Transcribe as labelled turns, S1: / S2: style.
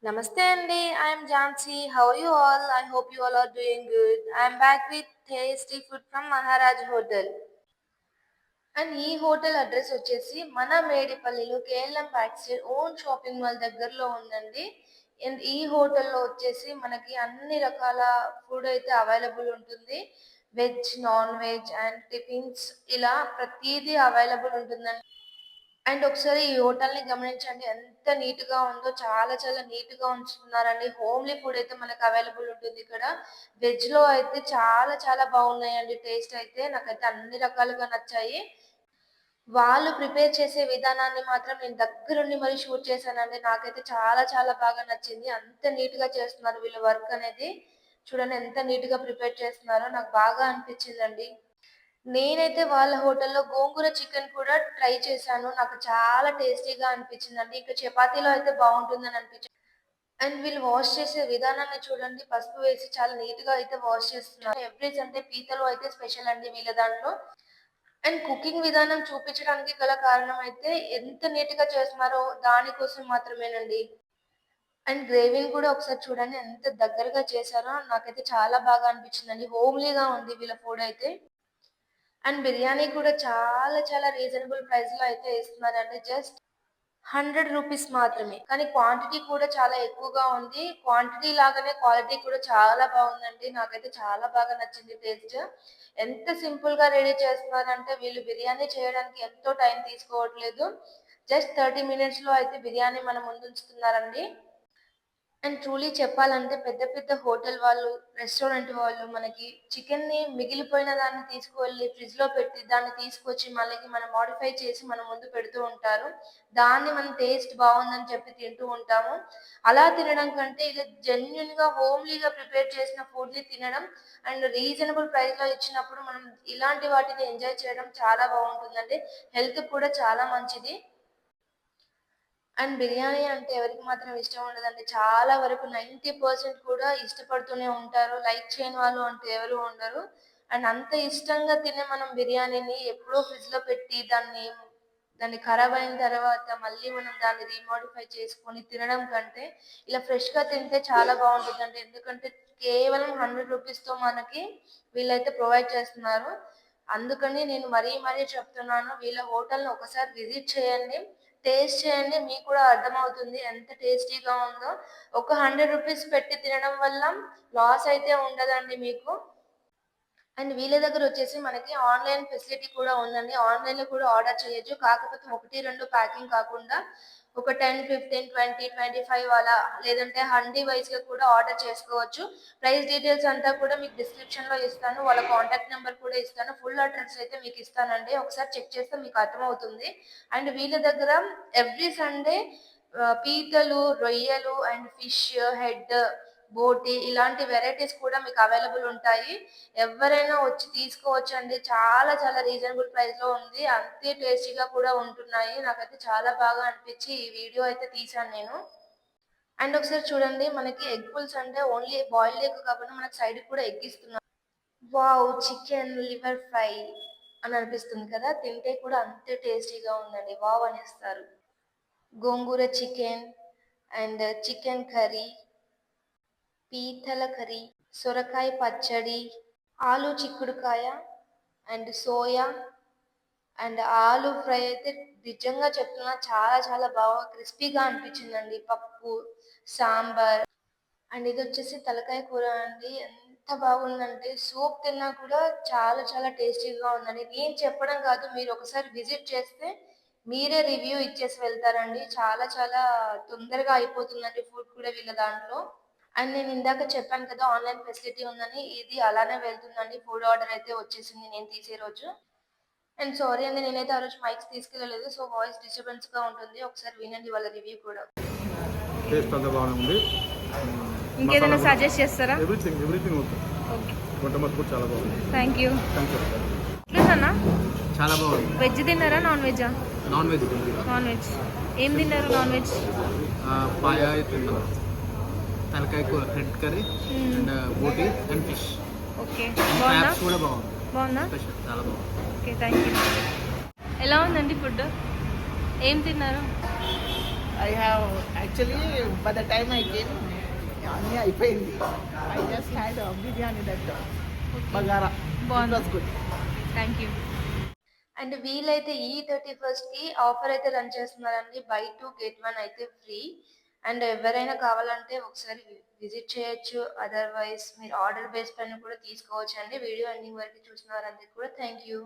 S1: Namaste Andy, I am Jansi. How are you all? I hope you all are doing good. I am back with tasty food from Maharaj Hotel. And ఈ hotel address వచ్చేసి మన మేడిపల్లిలో KLM back own shopping mall దగ్గరలో ఉందండి. And ఈ హోటల్లో వచ్చేసి మనకి అన్ని రకాల ఫుడ్ అయితే అవైలబుల్ ఉంటుంది. Veg, non veg and tiffins ఇలా ప్రతిదీ అవైలబుల్ ఉంటుందండి. అండ్ ఒకసారి ఈ హోటల్‌ని గమనించండి. ఎంత నీట్‌గా ఉందో చాలా చాలా నీట్‌గా ఉంచుతున్నారండి. హోమ్‌లీ ఫుడ్ అయితే మనకు అవైలబుల్ ఉంటుంది ఇక్కడ. వెజ్‌లో అయితే చాలా చాలా బాగున్నాయండి టేస్ట్ అయితే. నాకైతే అన్ని రకాలుగా నచ్చాయి. వాళ్ళు ప్రిపేర్ చేసే విధానాన్ని మాత్రం నేను దగ్గరుండి మరి షూట్ చేశానండి. నాకైతే చాలా చాలా బాగా నచ్చింది. అంత నీట్‌గా చేస్తున్నారు వీళ్ళు వర్క్ అనేది. చూడండి ఎంత నీట్‌గా ప్రిపేర్ చేస్తున్నారో నాకు బాగా అనిపించిందండి. నేనైతే వాళ్ళ హోటల్‌లో గోంగూర చికెన్ కూడా ట్రై చేశాను. నాకు చాలా టేస్టీగా అనిపించిందండి. ఇంకా చపాతీలో అయితే బావుంటుందని అనిపించింది. అండ్ వీళ్ళు వాష్ చేసే విధానాన్ని చూడండి. పసుపు వేసి చాలా నీట్‌గా అయితే వాష్ చేస్తున్నారు. ఎవ్రీస్ అంటే పీతలు అయితే స్పెషల్ అండి వీళ్ళ దాంట్లో. అండ్ కుకింగ్ విధానం చూపించడానికి గల కారణం అయితే ఎంత నీట్‌గా చేస్తున్నారో దానికోసం మాత్రమేనండి. అండ్ గ్రేవీని కూడా ఒకసారి చూడండి ఎంత దగ్గరగా చేశారో నాకైతే చాలా బాగా అనిపించిందండి. హోమ్లీగా ఉంది వీళ్ళ ఫుడ్ అయితే. అండ్ బిర్యానీ కూడా చాలా చాలా రీజనబుల్ ప్రైస్‌లో అయితే ఇస్తున్నారండి. జస్ట్ రూ. 100 మాత్రమే. కానీ క్వాంటిటీ కూడా చాలా ఎక్కువగా ఉంది. క్వాంటిటీ లాగానే క్వాలిటీ కూడా చాలా బాగుందండి. నాకైతే చాలా బాగా నచ్చింది టేస్ట్. ఎంత సింపుల్‌గా రెడీ చేస్తున్నారంటే వీళ్ళు బిర్యానీ చేయడానికి ఎంతో టైం తీసుకోవట్లేదు. జస్ట్ 30 మినిట్స్‌లో అయితే బిర్యానీ మన ముందుంచుతున్నారండి. అండ్ ట్రూలీ చెప్పాలంటే పెద్ద పెద్ద హోటల్ వాళ్ళు, రెస్టారెంట్ వాళ్ళు మనకి చికెన్‌ని మిగిలిపోయిన దాన్ని తీసుకువెళ్ళి ఫ్రిడ్జ్‌లో పెట్టి దాన్ని తీసుకొచ్చి మళ్ళీ మనం మోడిఫై చేసి మన ముందు పెడుతూ ఉంటారు. దాన్ని మనం టేస్ట్ బావుందని చెప్పి తింటూ ఉంటాము. అలా తినడం కంటే ఇలా జెన్యూన్‌గా హోమ్లీగా ప్రిపేర్ చేసిన ఫుడ్‌ని తినడం అండ్ రీజనబుల్ ప్రైస్‌లో ఇచ్చినప్పుడు మనం ఇలాంటి వాటిని ఎంజాయ్ చేయడం చాలా బావుంటుందండి. హెల్త్‌కి కూడా చాలా మంచిది. అండ్ బిర్యానీ అంటే ఎవరికి మాత్రం ఇష్టం ఉండదండి. చాలా వరకు 90% కూడా ఇష్టపడుతూనే ఉంటారు. లైక్ చేయని వాళ్ళు అంటూ ఎవరు ఉండరు. అండ్ అంత ఇష్టంగా తినే మనం బిర్యానీని ఎప్పుడో ఫ్రిడ్జ్‌లో పెట్టి దాన్ని ఖరాబ్ అయిన తర్వాత మళ్ళీ మనం దాన్ని రీమోడిఫై చేసుకొని తినడం కంటే ఇలా ఫ్రెష్‌గా తింటే చాలా బావుంటుందండి. ఎందుకంటే కేవలం రూ. 100తో మనకి వీళ్ళైతే ప్రొవైడ్ చేస్తున్నారు. అందుకని నేను మరీ మరీ చెప్తున్నాను. వీళ్ళ హోటల్‌ని ఒకసారి విజిట్ చేయండి. టేస్ట్ చేయండి. మీకు కూడా అర్థమవుతుంది ఎంత టేస్టీగా ఉందో. ఒక రూ. 100 పెట్టి తినడం వల్ల లాస్ అయితే ఉండదండి మీకు. అండ్ వీళ్ళ దగ్గరొచ్చేసి మనకి ఆన్‌లైన్ ఫెసిలిటీ కూడా ఉందండి. ఆన్‌లైన్‌లో కూడా ఆర్డర్ చేయొచ్చు. కాకపోతే 1, 2 ప్యాకింగ్ కాకుండా ఒక 10, 15, 20, 25 అలా లేదంటే హండీ వైస్‌గా కూడా ఆర్డర్ చేసుకోవచ్చు. ప్రైస్ డీటెయిల్స్ అంతా కూడా మీకు డిస్క్రిప్షన్‌లో ఇస్తాను. వాళ్ళ కాంటాక్ట్ నంబర్ కూడా ఇస్తాను. ఫుల్ అడ్రెస్ అయితే మీకు ఇస్తానండి. ఒకసారి చెక్ చేస్తే మీకు అర్థమవుతుంది. అండ్ వీళ్ళ దగ్గర ఎవ్రీ సండే పీతలు, రొయ్యలు అండ్ ఫిష్, హెడ్, బోటి ఇలాంటి వెరైటీస్ కూడా మీకు అవైలబుల్ ఉంటాయి. ఎవ్వరైనా వచ్చి తీసుకోవచ్చండి. చాలా చాలా రీజనబుల్ ప్రైస్‌లో ఉంది. అంతే టేస్టీగా కూడా ఉంటున్నాయి. నాకైతే చాలా బాగా అనిపించి ఈ వీడియో అయితే తీశాను నేను. అండ్ ఒకసారి చూడండి మనకి ఎగ్ పుల్స్ అంటే ఓన్లీ బాయిల్డ్ ఎగ్ కాకుండా మనకి సైడ్‌కి కూడా ఎగ్ ఇస్తున్నారు. వావ్! చికెన్ లివర్ ఫ్రై అని అనిపిస్తుంది కదా! తింటే కూడా అంతే టేస్టీగా ఉందండి. వావ్! అనేస్తారు. గోంగూర చికెన్ అండ్ చికెన్ కర్రీ, పీతల కర్రీ, సొరకాయ పచ్చడి, ఆలు చిక్కుడుకాయ అండ్ సోయా అండ్ ఆలు ఫ్రై అయితే నిజంగా చెప్తున్నా చాలా చాలా బాగా క్రిస్పీగా అనిపించిందండి. పప్పు, సాంబార్ అండ్ ఇదొచ్చేసి తలకాయ కూర అండి. ఎంత బాగుందంటే సూప్ తిన్నా కూడా చాలా చాలా టేస్టీగా ఉందండి. నేను చెప్పడం కాదు మీరు ఒకసారి విజిట్ చేస్తే మీరే రివ్యూ ఇచ్చేసి వెళ్తారండి. చాలా చాలా తొందరగా అయిపోతుందండి ఫుడ్ కూడా వీళ్ళ దాంట్లో. అండ్ నేను ఇందాక చెప్పాను కదా ఆన్‌లైన్ ఫెసిలిటీ ఉందని. ఇది అలానే వెళ్తుందండి. ఫుడ్ ఆర్డర్ అయితే వచ్చేసింది నేను తీసే రోజు. అండ్ సారీ అండి నేనైతే ఆ రోజు మైక్స్ తీసుకెళ్ళలేదు. సో వాయిస్ డిస్టర్బెన్స్‌గా ఉంటుంది. ఒకసారి వినండి వాళ్ళ రివ్యూ కూడా.
S2: టేస్ట్ అంతా బాగానే ఉంది.
S3: ఇంకేదైనా సజెస్ట్ చేస్తారా?
S2: Everything okay.
S3: ఓకే,
S2: వంట మటుకు కూడా చాలా బాగుంది.
S3: Thank you.
S2: Thank you.
S3: ఎట్లుందన్నా?
S2: చాలా బాగుంది.
S3: వెజ్ తిన్నారా, నాన్ వెజ్జా?
S2: Non veg
S3: non veg. ఏం తిన్నారు నాన్ వెజ్?
S2: పాయ తిన్నాం, తలకాయ కూర, హెడ్ కర్రీ అండ్ బోటీ అండ్ ఫిష్.
S3: ఓకే, బాగుందా?
S2: క్రాబ్స్ కూడా బాగుంది.
S3: బాగుందా?
S2: స్పెషల్ చాలా బాగుంది.
S3: Okay, thank you. ఎలా ఉందండి ఫుడ్? ఏం తిన్నారు?
S4: I have actually, by the time I came, అన్నీ అయిపోయింది. I just had a biryani that bagara. It
S3: బాగుంది.
S4: was good.
S3: Thank you.
S1: And వీళ్ళైతే ఈ 31st కి ఆఫర్ అయితే రన్ చేస్తున్నారండి. బై 2 గెట్ 1 అయితే ఫ్రీ. అండ్ ఎవరైనా కావాలంటే ఒకసారి విజిట్ చేయొచ్చు. అదర్వైజ్ మీరు ఆర్డర్ బేస్ పైన కూడా తీసుకోవచ్చు అండి. వీడియో ఎండింగ్ వరకు చూసిన వారందరికీ కూడా థ్యాంక్ యూ.